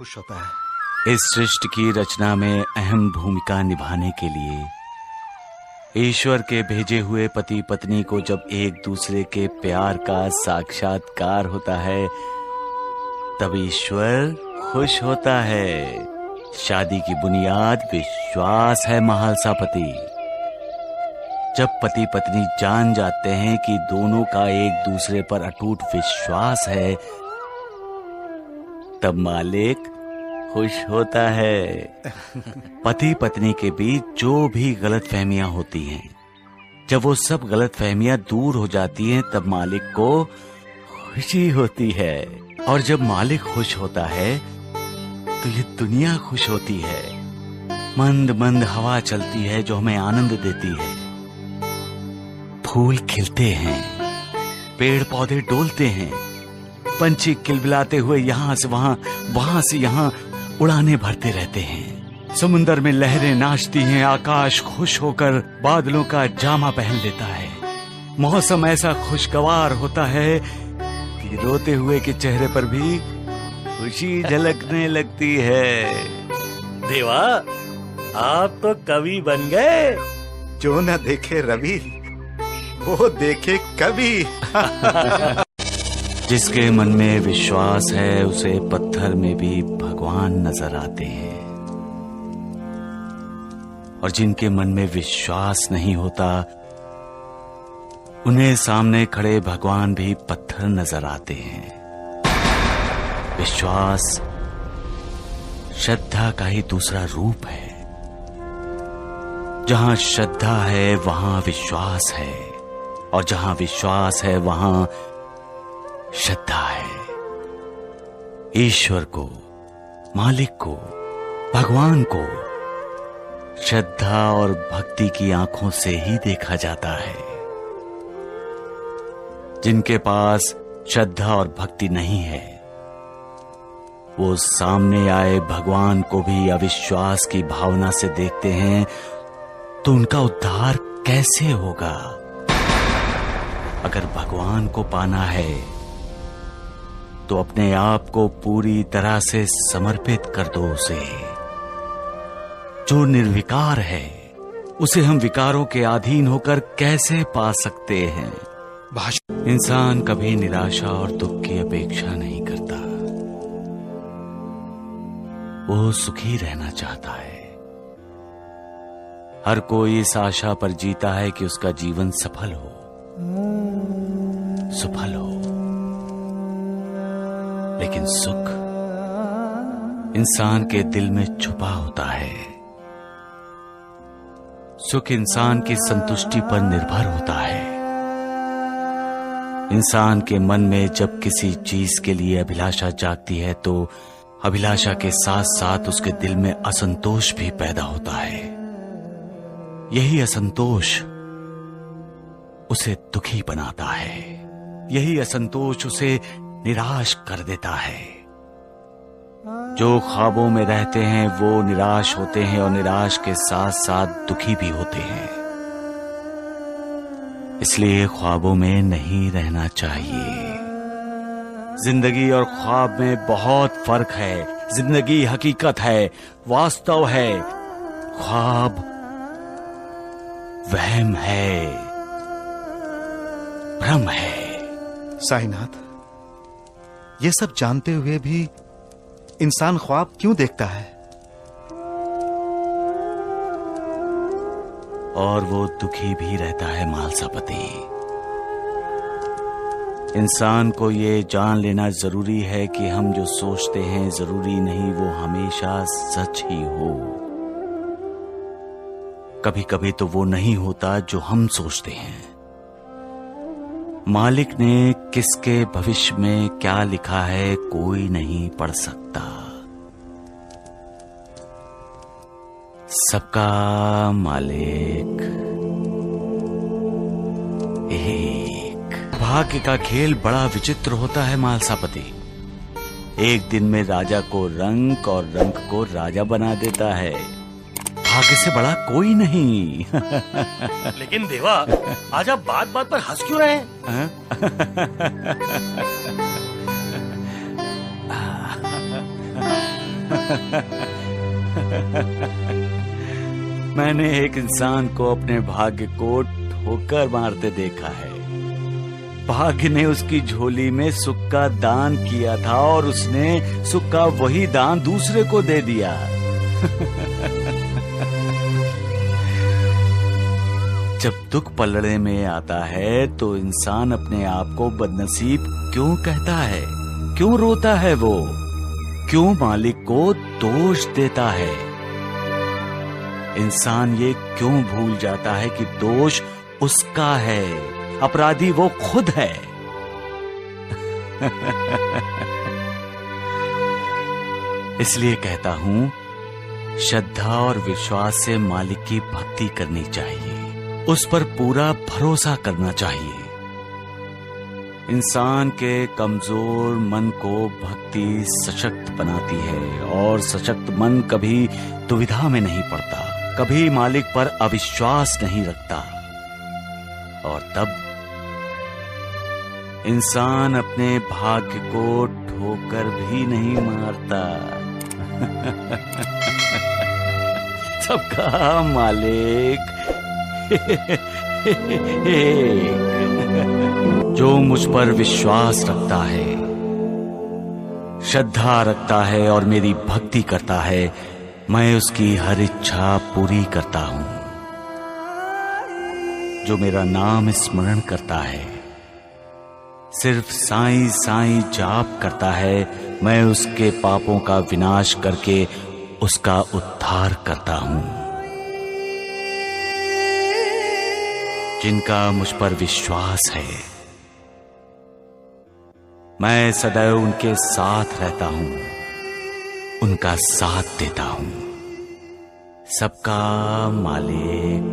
खुश होता है। इस सृष्टि की रचना में अहम भूमिका निभाने के लिए ईश्वर के भेजे हुए पति पत्नी को जब एक दूसरे के प्यार का साक्षात्कार होता है तब ईश्वर खुश होता है। शादी की बुनियाद विश्वास है महालसापति। जब पति पत्नी जान जाते हैं कि दोनों का एक दूसरे पर अटूट विश्वास है तब मालिक खुश होता है। पति पत्नी के बीच जो भी गलतफहमियां होती हैं, जब वो सब गलतफहमियां दूर हो जाती हैं तब मालिक को खुशी होती है। और जब मालिक खुश होता है तो ये दुनिया खुश होती है। मंद मंद हवा चलती है जो हमें आनंद देती है। फूल खिलते हैं, पेड़ पौधे डोलते हैं, पंछी किलबिलाते हुए यहाँ से वहां, वहां से यहाँ उड़ाने भरते रहते हैं। समुंदर में लहरें नाचती हैं, आकाश खुश होकर बादलों का जामा पहन लेता है। मौसम ऐसा खुशगवार होता है कि रोते हुए के चेहरे पर भी खुशी झलकने लगती है। देवा, आप तो कवि बन गए। जो न देखे रवि वो देखे कवि। जिसके मन में विश्वास है उसे पत्थर में भी भगवान नजर आते हैं, और जिनके मन में विश्वास नहीं होता उन्हें सामने खड़े भगवान भी पत्थर नजर आते हैं। विश्वास श्रद्धा का ही दूसरा रूप है। जहां श्रद्धा है वहां विश्वास है, और जहां विश्वास है वहां श्रद्धा है। ईश्वर को, मालिक को, भगवान को श्रद्धा और भक्ति की आंखों से ही देखा जाता है। जिनके पास श्रद्धा और भक्ति नहीं है वो सामने आए भगवान को भी अविश्वास की भावना से देखते हैं तो उनका उद्धार कैसे होगा? अगर भगवान को पाना है तो अपने आप को पूरी तरह से समर्पित कर दो उसे। जो निर्विकार है उसे हम विकारों के अधीन होकर कैसे पा सकते हैं? इंसान कभी निराशा और दुख की अपेक्षा नहीं करता, वो सुखी रहना चाहता है। हर कोई इस आशा पर जीता है कि उसका जीवन सफल हो, सफल हो। लेकिन सुख इंसान के दिल में छुपा होता है। सुख इंसान की संतुष्टि पर निर्भर होता है। इंसान के मन में जब किसी चीज के लिए अभिलाषा जागती है तो अभिलाषा के साथ साथ उसके दिल में असंतोष भी पैदा होता है। यही असंतोष उसे दुखी बनाता है। यही असंतोष उसे निराश कर देता है। जो ख्वाबों में रहते हैं वो निराश होते हैं और निराश के साथ साथ दुखी भी होते हैं। इसलिए ख्वाबों में नहीं रहना चाहिए। जिंदगी और ख्वाब में बहुत फर्क है। जिंदगी हकीकत है, वास्तव है। ख्वाब वहम है, भ्रम है। साईनाथ, ये सब जानते हुए भी इंसान ख्वाब क्यों देखता है? और वो दुखी भी रहता है मालसापति। इंसान को ये जान लेना जरूरी है कि हम जो सोचते हैं जरूरी नहीं वो हमेशा सच ही हो। कभी कभी तो वो नहीं होता जो हम सोचते हैं। मालिक ने किसके भविष्य में क्या लिखा है कोई नहीं पढ़ सकता। सबका मालिक एक। भाग्य का खेल बड़ा विचित्र होता है मालसापति। एक दिन में राजा को रंक और रंक को राजा बना देता है। भाग्य से बड़ा कोई नहीं। लेकिन देवा, आज आप बात बात पर हंस क्यों रहे हैं? मैंने एक इंसान को अपने भाग्य को ठोकर मारते देखा है। भाग्य ने उसकी झोली में सुख का दान किया था और उसने सुख का वही दान दूसरे को दे दिया। जब दुख पलड़े में आता है तो इंसान अपने आप को बदनसीब क्यों कहता है? क्यों रोता है वो? क्यों मालिक को दोष देता है? इंसान ये क्यों भूल जाता है कि दोष उसका है, अपराधी वो खुद है। इसलिए कहता हूं, श्रद्धा और विश्वास से मालिक की भक्ति करनी चाहिए, उस पर पूरा भरोसा करना चाहिए। इंसान के कमजोर मन को भक्ति सशक्त बनाती है और सशक्त मन कभी दुविधा में नहीं पड़ता, कभी मालिक पर अविश्वास नहीं रखता, और तब इंसान अपने भाग्य को ठोकर भी नहीं मारता। सबका मालिक जो मुझ पर विश्वास रखता है, श्रद्धा रखता है और मेरी भक्ति करता है, मैं उसकी हर इच्छा पूरी करता हूं। जो मेरा नाम स्मरण करता है, सिर्फ साईं साईं जाप करता है, मैं उसके पापों का विनाश करके उसका उद्धार करता हूं। जिनका मुझ पर विश्वास है, मैं सदैव उनके साथ रहता हूं, उनका साथ देता हूं। सबका मालिक